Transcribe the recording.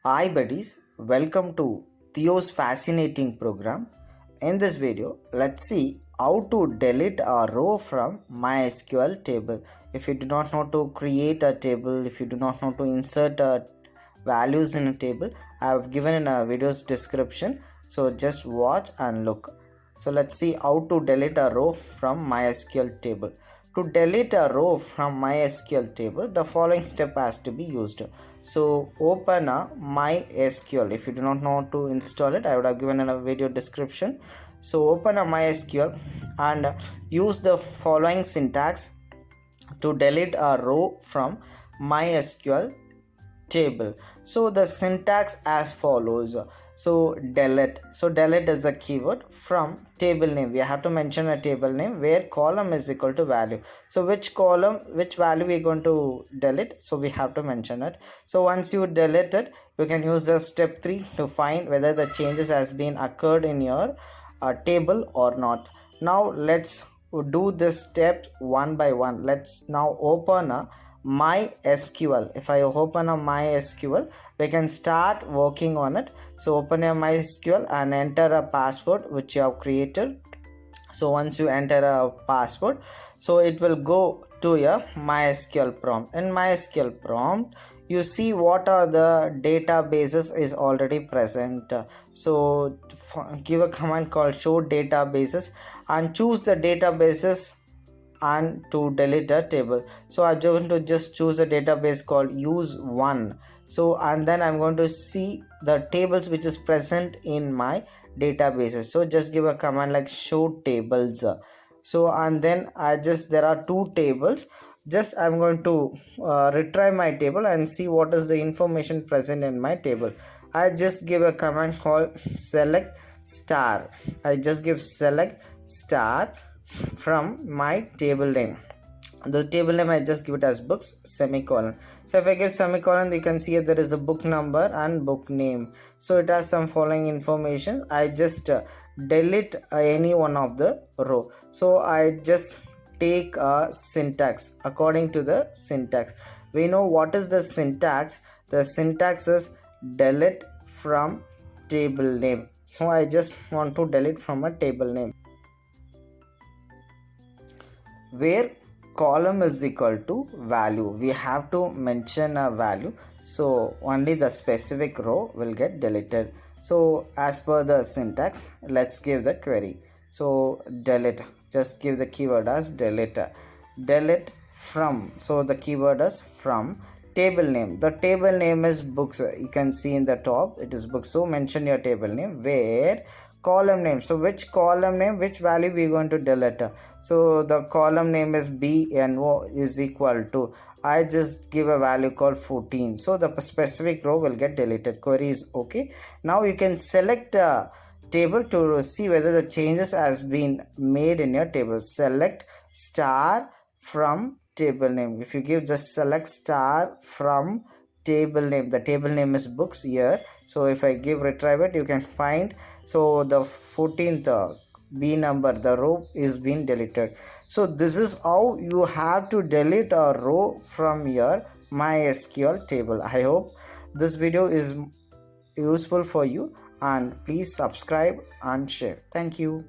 Hi buddies, welcome to Theo's fascinating program. In this video, let's see how to delete a row from MySQL table. If you do not know to create a table, if you do not know to insert values in a table, I have given in a video's description. So just watch and look. So let's see how to delete a row from MySQL table. To delete a row from MySQL table, the following step has to be used. So open a MySQL. If you do not know to install it, I would have given in a video description. So open a MySQL and use the following syntax to delete a row from MySQL table. So the syntax as follows. So delete is a keyword from table name. We have to mention a table name where column is equal to value. So which column, which value we are going to delete, so we have to mention it. So once you delete it, you can use the step 3 to find whether the changes has been occurred in your table or not. Now let's do this step one by one. Let's now open a MySQL. If I open a MySQL, we can start working on it. So open a MySQL and enter a password which you have created. So once you enter a password, so it will go to your MySQL prompt. In MySQL prompt, you see what are the databases is already present. So give a command called show databases and choose the databases and to delete a table. So I'm going to just choose a database called use1. So and then I'm going to see the tables which is present in my databases. So just give a command like show tables. So and then there are two tables. Just I'm going to retrieve my table and see what is the information present in my table. I just give a command called select star. I just give select star from my table name. The table name I just give it as books semicolon. So if I give semicolon, you can see there is a book number and book name. So it has some following information. I just delete any one of the row. So I just take a syntax. According to the syntax, we know what is the syntax. The syntax is delete from table name. So I just want to delete from a table name where column is equal to value. We have to mention a value, so only the specific row will get deleted. So as per the syntax, let's give the query. So delete, just give the keyword as delete. Delete from, so the keyword is from table name. The table name is books. You can see in the top it is books. So mention your table name where column name. So which column name, which value we are going to delete. So the column name is BNO is equal to, I just give a value called 14. So the specific row will get deleted. Query is okay. Now you can select a table to see whether the changes has been made in your table. Select star from table name. If you give just select star from table name, the table name is books here. So if I give retrieve it, you can find, so the 14th B number, the row is being deleted. So this is how you have to delete a row from your MySQL table. I hope this video is useful for you, and please subscribe and share. Thank you.